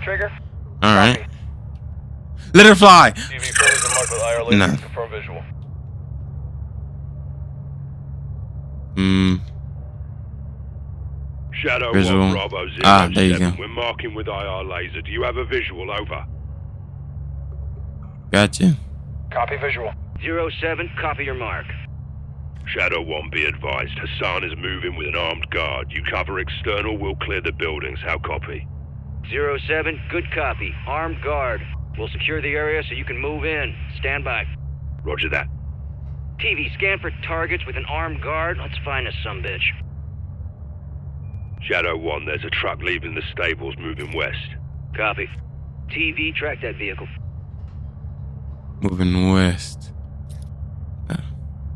Trigger? Alright. Let it fly! TV photos are marked with IR laser. Nah. Confirm visual. Shadow Visual. 1 Bravo 07. Ah, there you go. We're marking with IR laser. Do you have a visual? Over. Gotcha. Copy visual. 07, copy your mark. Shadow 1, be advised. Hassan is moving with an armed guard. You cover external, we'll clear the buildings. How copy? 07, good copy. Armed guard. We'll secure the area so you can move in. Stand by. Roger that. TV, scan for targets with an armed guard. Let's find us some bitch. Shadow 1, there's a truck leaving the stables moving west. Copy. TV, track that vehicle. Moving west.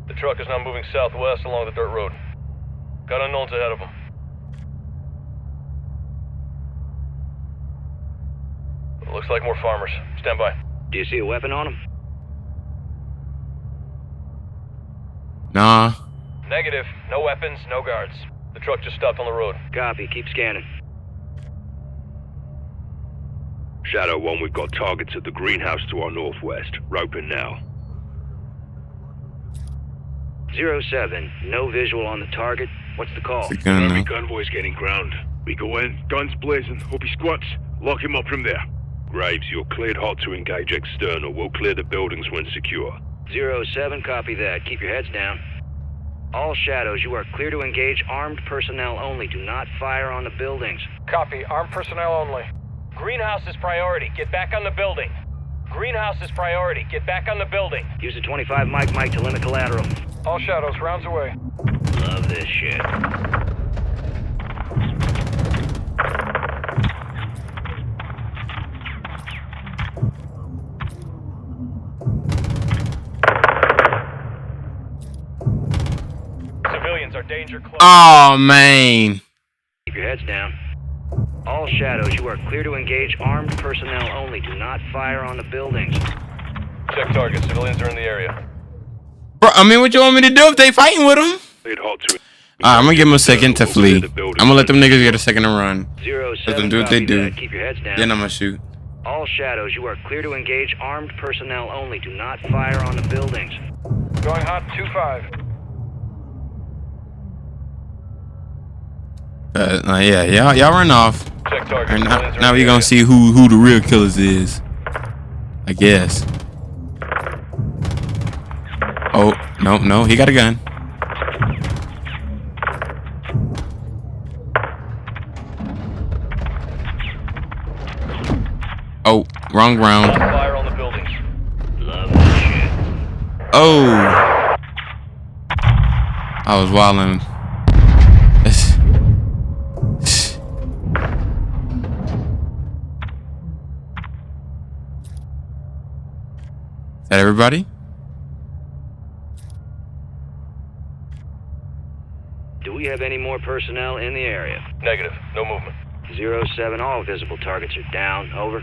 The truck is now moving southwest along the dirt road. Got unknowns ahead of them. Looks like more farmers. Stand by. Do you see a weapon on him? Nah. Negative. No weapons, no guards. The truck just stopped on the road. Copy. Keep scanning. Shadow 1, we've got targets at the greenhouse to our northwest. Roping now. 07, no visual on the target. What's the call? It's a gun Enemy now. convoy's getting ground. We go in, guns blazing. Hope he squats. Lock him up from there. Graves, you're cleared hot to engage external. We'll clear the buildings when secure. 07, copy that. Keep your heads down. All shadows, you are clear to engage armed personnel only. Do not fire on the buildings. Copy. Armed personnel only. Greenhouse is priority. Get back on the building. Greenhouse is priority. Get back on the building. Use the 25 mic to limit collateral. All shadows, rounds away. Love this shit. Civilians are danger close. Oh, man. Keep your heads down. All shadows, you are clear to engage armed personnel only. Do not fire on the buildings. Check targets. Civilians are in the area. Bro, I mean, what you want me to do if they fighting with them? Cleared hot to... I'm gonna give them a second to flee. I'm gonna let them niggas get a second to run. 07, Let them do what they copy do. that. Keep your heads down. Then I'm gonna shoot. All shadows, you are clear to engage armed personnel only. Do not fire on the buildings. Going hot, 2-5. Yeah, y'all run off. Check targets. And Civilians are now in we the gonna area. see who the real killers is. I guess. Oh, no, he got a gun. Oh, wrong round. Fire on the buildings. Love this shit. Oh. I was wilding. Is that everybody? Do we have any more personnel in the area? Negative. No movement. 07, all visible targets are down. Over.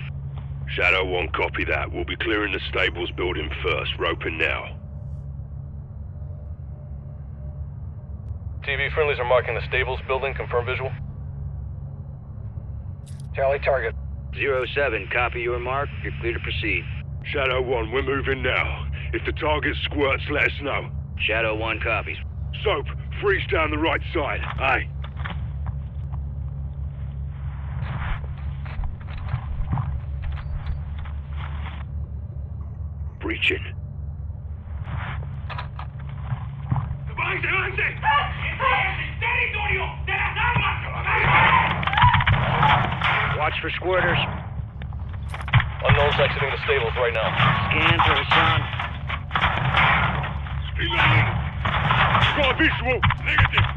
Shadow 1, copy that. We'll be clearing the stables building first. Roping now. TV friendlies are marking the stables building. Confirm visual. Tally target. 07, copy your mark. You're clear to proceed. Shadow 1, we're moving now. If the target squirts, let us know. Shadow 1 copies. Soap, freeze down the right side. Aye. Breaching. Watch for squirters. Unknowns exiting the stables right now. Scan for Hassan. Got a visual. Negative.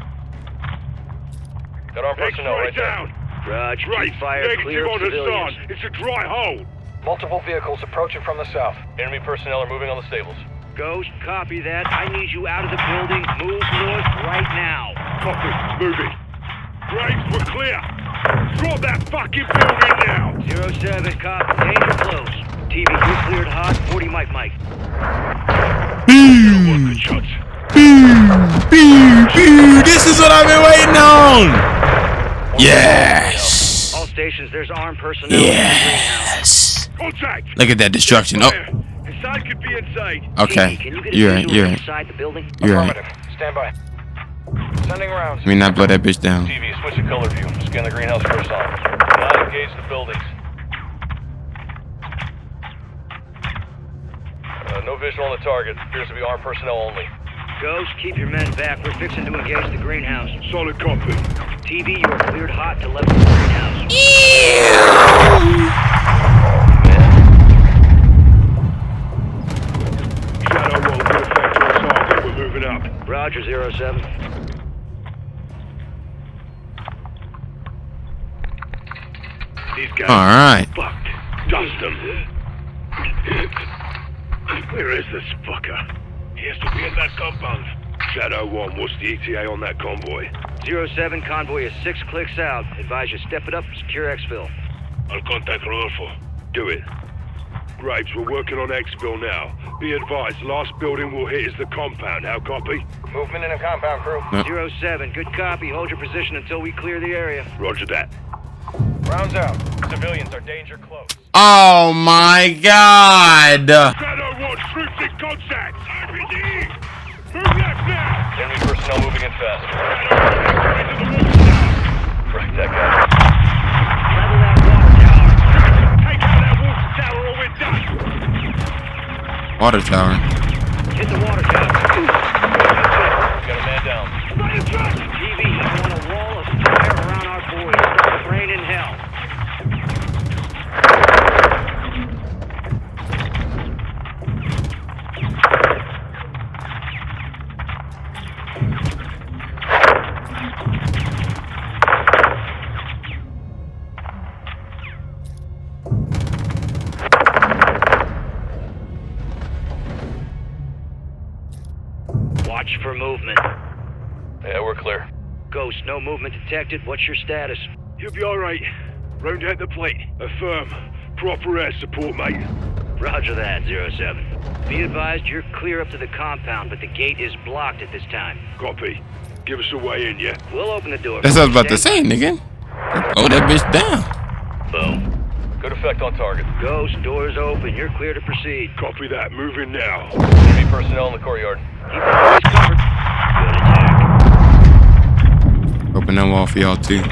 Got armed personnel right there. down. Raj, Right. keep fire Negative clear on of civilians. Hassan. It's a dry hole. Multiple vehicles approaching from the south. Enemy personnel are moving on the stables. Ghost, copy that. I need you out of the building. Move north right now. Copy. Moving. Graves, we're clear. Drop that fucking building now. 07, copy. Danger close. TV, you're cleared hot. 40 mic. Good shots. This is what I've been waiting on. Yes. All stations, there's armed personnel in the greenhouse. Yes. Contact! Look at that destruction. Oh, Inside could be inside. okay. Can you get a You're right. visual You're right. inside the building? You're right. Affirmative. Stand by. Sending rounds. Let me not blow that bitch down. TV, switch to color view. Scan the greenhouse first on. Not engage the buildings. No visual on the target. Appears to be armed personnel only. Ghost, keep your men back. We're fixing to engage the greenhouse. Solid copy. TV, you are cleared hot to level the greenhouse. Shadow 1, good effect on target. We're moving up. Roger, 07. These guys Alright. fucked. Dust them. Where is this fucker? He has to be in that compound. Shadow 1, what's the ETA on that convoy? 07, convoy is 6 clicks out. Advise you step it up, secure exfil. I'll contact Rodolfo. Do it. Graves, we're working on exfil now. Be advised, last building we'll hit is the compound. How copy? Movement in a compound, crew. 07, good copy. Hold your position until we clear the area. Roger that. Rounds out. Civilians are danger close. Oh my God. Shadow 1, troops in contact! RPG! Move left now! Enemy personnel moving in fast. Shadow 1, into the water tower! Right, that guy. Level that water tower. Take out that water tower or we're done! Water tower. Hit the water tower. Got a man down. TV, you want a wall of fire around our boys. It's rain in hell. Watch for movement. Yeah, we're clear. Ghost, no movement detected. What's your status? You'll be alright. Round out the plate. Affirm. Proper air support, mate. Roger that, 07. Be advised you're clear up to the compound, but the gate is blocked at this time. Copy. Give us a way in, yeah? We'll open the door. That's what I was about to say, nigga. Oh, that bitch down. Boom. Good effect on target. Ghost, doors open. You're clear to proceed. Copy that. Moving now. Enemy personnel in the courtyard. Keep the boys covered. Good attack. Open that wall for y'all too.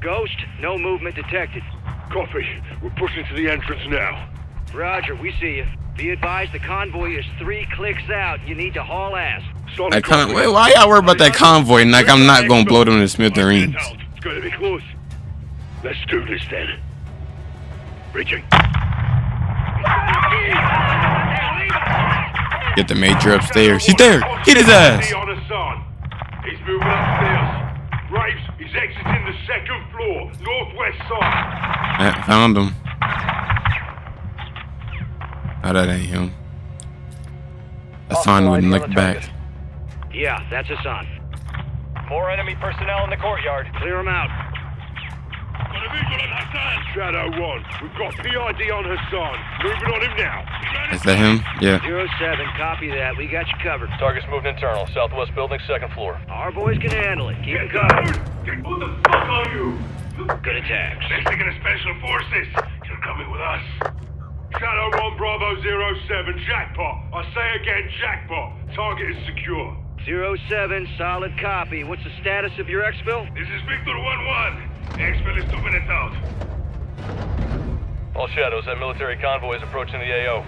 Ghost, no movement detected. Copy. We're pushing to the entrance now. Roger, we see you. Be advised the convoy is 3 clicks out. You need to haul ass. Solid That copy. wait, why y'all worry about that convoy? Like I'm not gonna blow them to smithereens. It's going to be close. Let's do this then. Reaching. Get the major upstairs. He's there. Get his ass. On Hassan. He's moving upstairs. Graves, he's exiting the 2nd floor, northwest side. Found him. Oh, that ain't him. Hassan wouldn't look back. Yeah, that's Hassan. More enemy personnel in the courtyard. Clear him out. Got a visual on Hassan. Shadow 1, we've got PID on Hassan. Moving on him now. Is that him? Yeah. 07, copy that. We got you covered. Target's moved internal. Southwest building, 2nd floor. Our boys can handle it. Keep them covered. Who the fuck are you? Good attacks. Mexican Special Forces. You're coming with us. Shadow 1 Bravo 07, jackpot. I say again, jackpot. Target is secure. 07, solid copy. What's the status of your exfil? This is Victor 1-1. Exfil is 2 minutes out. All shadows, that military convoy is approaching the AO.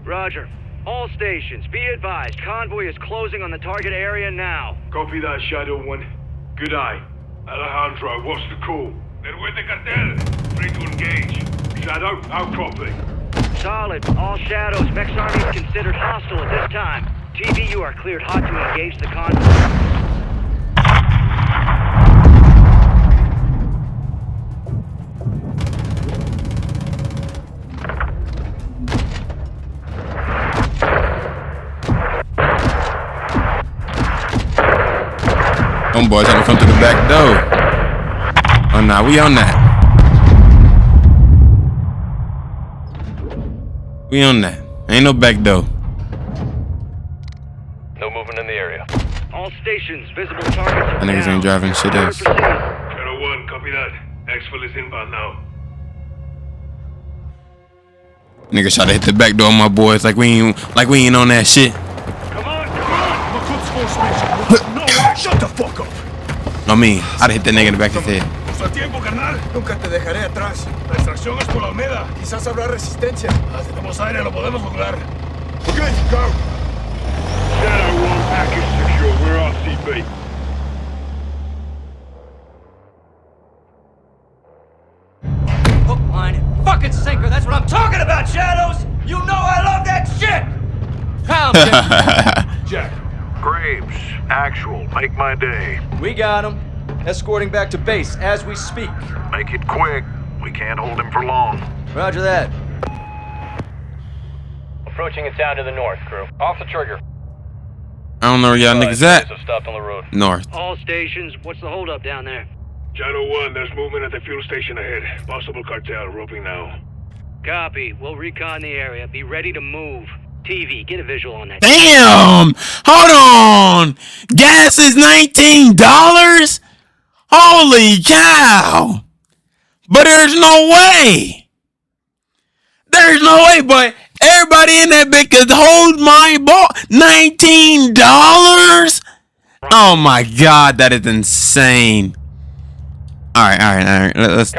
Roger. All stations, be advised. Convoy is closing on the target area now. Copy that, Shadow 1. Good eye. Alejandro, what's the call? They're with the cartel. Free to engage. Shadow, I'll copy. Solid. All shadows. Mex Army is considered hostile at this time. TV, you are cleared hot to engage the convoy. Them boys trying to come through the back door. Oh, nah, we on that. We on that. Ain't no back door. All stations, visible targets are That niggas down. ain't driving shit Clear to else. proceed. Shadow 1, copy that. Exfil is inbound now. Nigga try to hit the back door on my boys like we ain't on that shit. Come on, come on! No, shut the fuck up. No me. I'd hit that nigga in the back of his head. Nuestro tiempo, carnal. Nunca te dejaré atrás. La extracción es por la Almeda. Quizás habrá resistencia. Si tenemos aire, lo podemos lograr. Okay, go. Shadow 1, package secure. We're RCB. Hook, line, and fucking sinker. That's what I'm talking about, Shadows! You know I love that shit! Pound it. Jack. Graves, actual, make my day. We got him. Escorting back to base as we speak. Make it quick. We can't hold him for long. Roger that. Approaching a town to the north, crew. Off the trigger. I don't know where y'all niggas Guys at. have stopped on the road. North. All stations, what's the holdup down there? Shadow 1, there's movement at the fuel station ahead. Possible cartel, roping now. Copy. We'll recon the area. Be ready to move. TV, get a visual on that. Damn! Hold on! Gas is $19? Holy cow! But there's no way! There's no way, but everybody in that bitch could hold my ball. $19? Oh my god, that is insane. Alright. Let's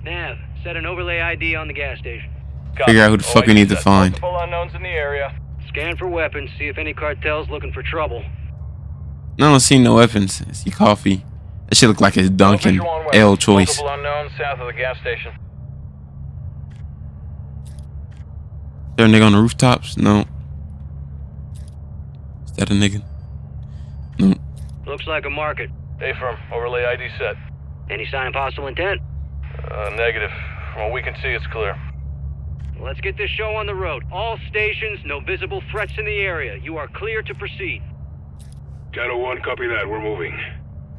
Nav, set an overlay ID on the gas station. figure out who the fuck we need to find. Multiple unknowns in the area. Scan for weapons, see if any cartel's looking for trouble. I don't see no weapons. I see coffee. That shit look like it's Dunkin' Visual on L weapons. choice. Multiple unknowns south of the gas station. Is there a nigga on the rooftops? No. Is that a nigga? No. Looks like a market. A-firm, overlay ID set. Any sign of hostile intent? Negative. From what we can see, it's clear. Let's get this show on the road. All stations, no visible threats in the area. You are clear to proceed. Shadow 1, copy that. We're moving.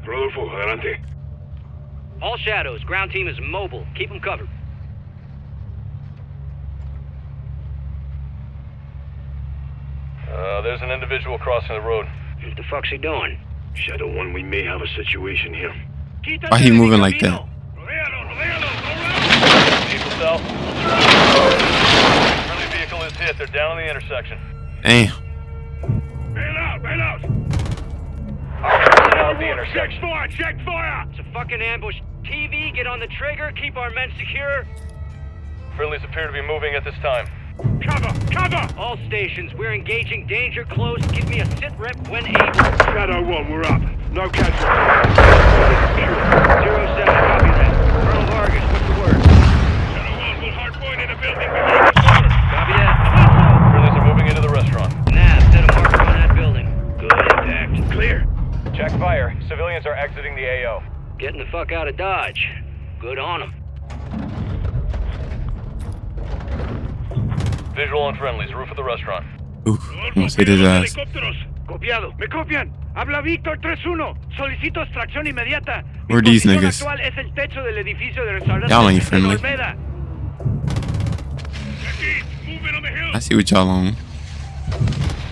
Rodolfo, adelante. All shadows, ground team is mobile. Keep them covered. There's an individual crossing the road. What the fuck's he doing? Shadow 1, we may have a situation here. Why he moving like that? Vehicle south. Friendly vehicle is hit. They're down on the intersection. Damn. Bail out, bail out! Down at the intersection. Check fire! It's a fucking ambush. TV, get on the trigger. Keep our men secure. Friendlies appear to be moving at this time. Cover, cover! All stations, we're engaging danger close. Give me a sit rep when able. Shadow 1, we're up. No casualties. 07, copy that. Colonel Vargas, what's the word? Shadow 1, we'll hardpoint in a building behind the door. Copy that. Friendlies are moving into the restaurant. Nav, set a marker on that building. Good impact. Clear. Check fire. Civilians are exiting the AO. Getting the fuck out of Dodge. Good on them. Visual on friendlies, roof of the restaurant. Ooh, I'm gonna hit his ass. Copiado. Me copian. Habla Víctor 3-1. Solicito extracción inmediata. Where are these niggas? Actual es el techo del edificio de restaurante Y'all ain't friendly. Olmeda. Moving on the hill. I see what y'all on.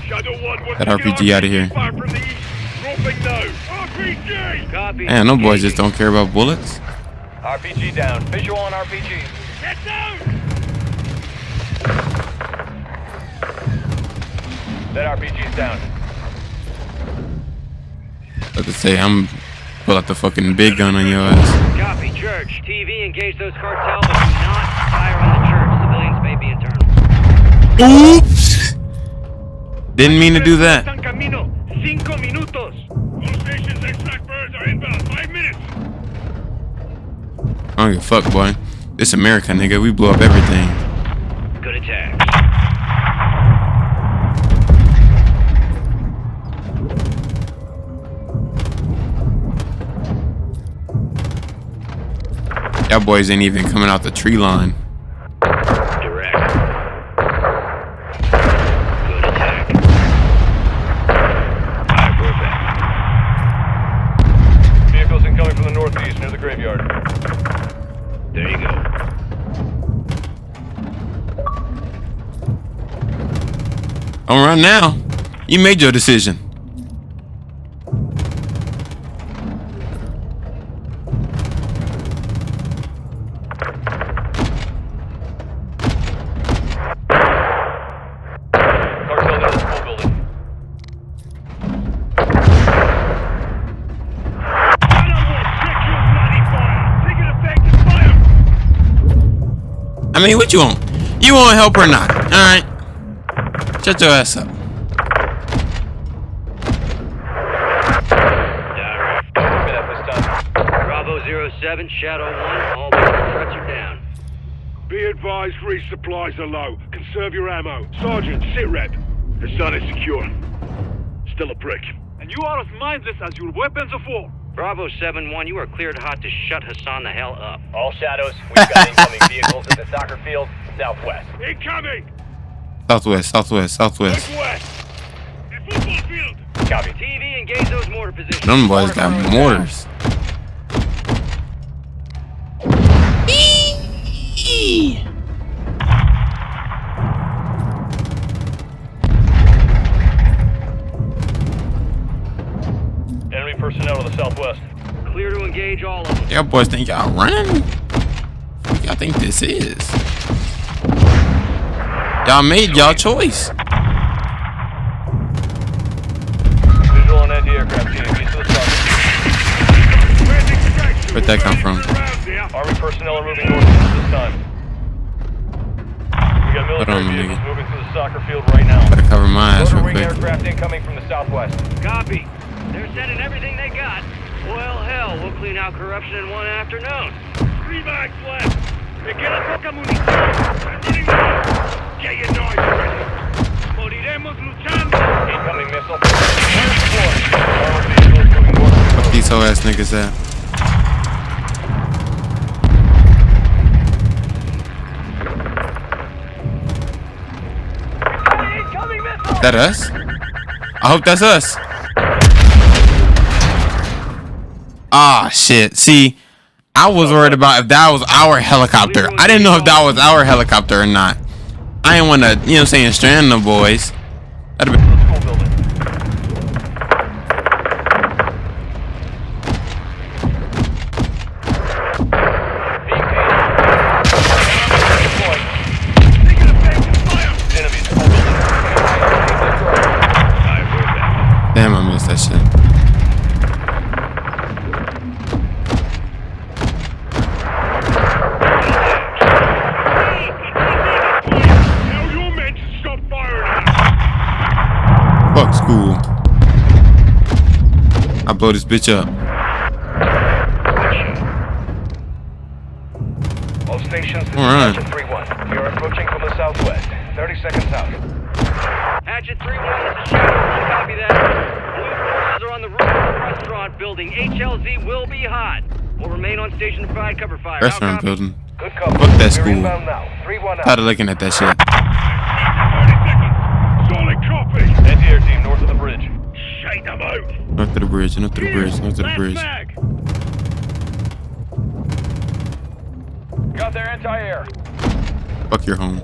Shadow 1, we're That taking RPG outta here. fire from the east. Roping now. RPG! Copy. Man, no boys just don't care about bullets. RPG down. Visual on RPG. Get down! That RPG's down. About to say, I'm pull out the fucking big gun on your ass. Copy, church. TV, engage those cartel, but do not fire on the church. Civilians may be internal. Oops! Didn't mean to do that. Están camino. 5 minutos. All stations, extract birds are inbound. 5 minutes. I don't give a fuck, boy. This America, nigga. We blew up everything. Good attack. Y'all boys ain't even coming out the tree line. Direct. Good attack. Alright, we're back. Vehicles incoming from the northeast near the graveyard. There you go. Don't run now. You made your decision. I mean, what you want? You want help or not? All right. Shut your ass up. Bravo 07, Shadow 1, all vehicle threats are down. Be advised, resupplies are low. Conserve your ammo. Sergeant, sit rep. Hassan is secure. Still a prick. And you are as mindless as your weapons of war. Bravo 7-1, you are cleared hot to shut Hassan the hell up. All Shadows, we've got incoming vehicles at the soccer field, southwest. Incoming! Southwest, southwest, southwest. Northwest! The football field! Copy. TV, engage those mortar positions. Them boys got mortars. Enemy personnel to the southwest. Clear to engage all of them. Y'all boys think y'all running? What y'all think this is? Y'all made y'all choice. Visual on anti-aircraft team, east of the south. Where'd that come from? Army personnel are moving north this time. We got Hold on, military nigga. vehicles moving through the soccer field right now. Gotta cover my ass real Motor wing quick. aircraft incoming from the southwest. Copy. They're sending everything they got. Well, hell, we'll clean out corruption in one afternoon. 3 mags left! Me queda poca munición! I'm running low! Get your knives ready! Moriremos luchando! Incoming missile. Fire deployed. Armored vehicles moving north. Fuck these hoe ass niggas at. Incoming missile! That us? I hope that's us. Ah, shit. See, I was worried about if that was our helicopter. I didn't know if that was our helicopter or not. I didn't want to, you know what I'm saying, strand the boys. That'd have been. School building. Enemy school building. Damn, I missed that shit. Tell your men to stop firing! Fuck school. I blow this bitch up. All stations, this Alright. is Hatchet 3-1. You're approaching from the southwest. 30 seconds out. Hatchet 3-1, this is Shadow 1, copy that. Blue forces are on the roof of the restaurant building. HLZ will be hot. We'll remain on station to provide cover fire. Restaurant How copy? building. Good cover. Fuck that We're school. inbound now. 3-1 out. Tired of looking at that shit. 30 seconds! Solid copy! Anti-air team north of the bridge. Shake them out! North of the bridge, north of the bridge, north of the Last bridge. mag! Got their anti-air. Fuck your home.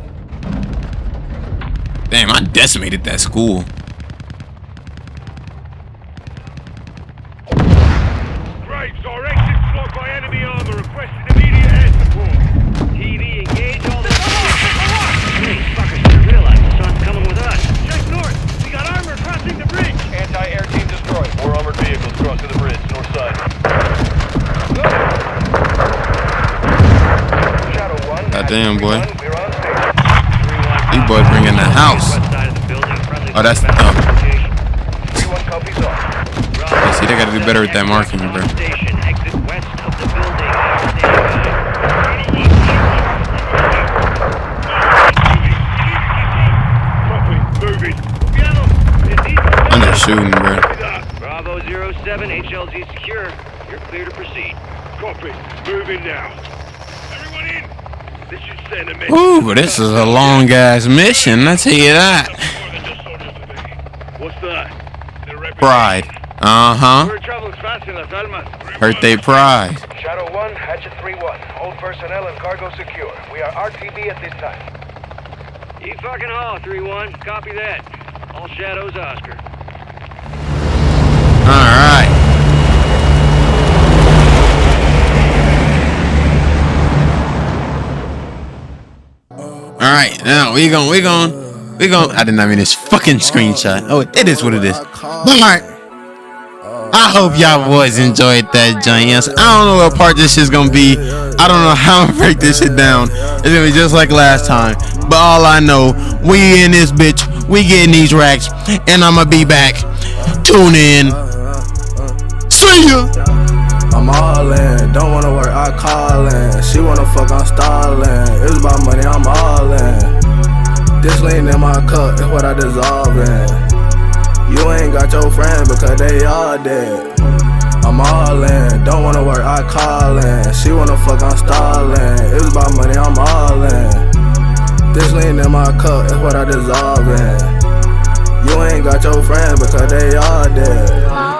Damn, I decimated that school. Graves, our exit's blocked by enemy armor. Requesting immediate air support. TV, engage all the... These fuckers should realize the sun's coming with us. Check north. We got armor crossing the bridge. Anti-air team destroyed. 4 armored vehicles crossing the bridge, north side. Shadow 1. Goddamn, boy. We're on station. These boys bringing the house. West side of the building, friendly Oh, that's. location. 3-1 copies off. Yeah, see, they gotta do better with that marking, bro. Station, exit west of the building. Copy. Moving. I'm just shooting, bro. Bravo 07, HLZ secure. You're clear to proceed. Copy. Moving now. Everyone in. This should send a message. Ooh, this is a long ass mission. I tell you that. What's that? Pride. Uh-huh. We're traveling fast in Las Almas. Birthday pride. Shadow 1, Hatchet 3-1. All personnel and cargo secure. We are RTB at this time. You fucking haul, 3-1. Copy that. All Shadows, Oscar. Alright. Alright, now we gon' I did not mean this fucking screenshot. Oh, it is what it is. Alright. I hope y'all boys enjoyed that joint. Yes, I don't know what part this shit's gonna be. I don't know how I'm gonna break this shit down. It's gonna be just like last time. But all I know, we in this bitch, we getting these racks, and I'ma be back. Tune in. See ya. I'm all in, don't wanna work, I call in. She wanna fuck, I'm stalling. It's about money, I'm all in. This lean in my cup is what I dissolve in. You ain't got your friend because they all dead. I'm all in, don't wanna work, I call in. She wanna fuck, I'm stalling. It's about money, I'm all in. This lean in my cup is what I dissolve in. You ain't got your friend because they all dead.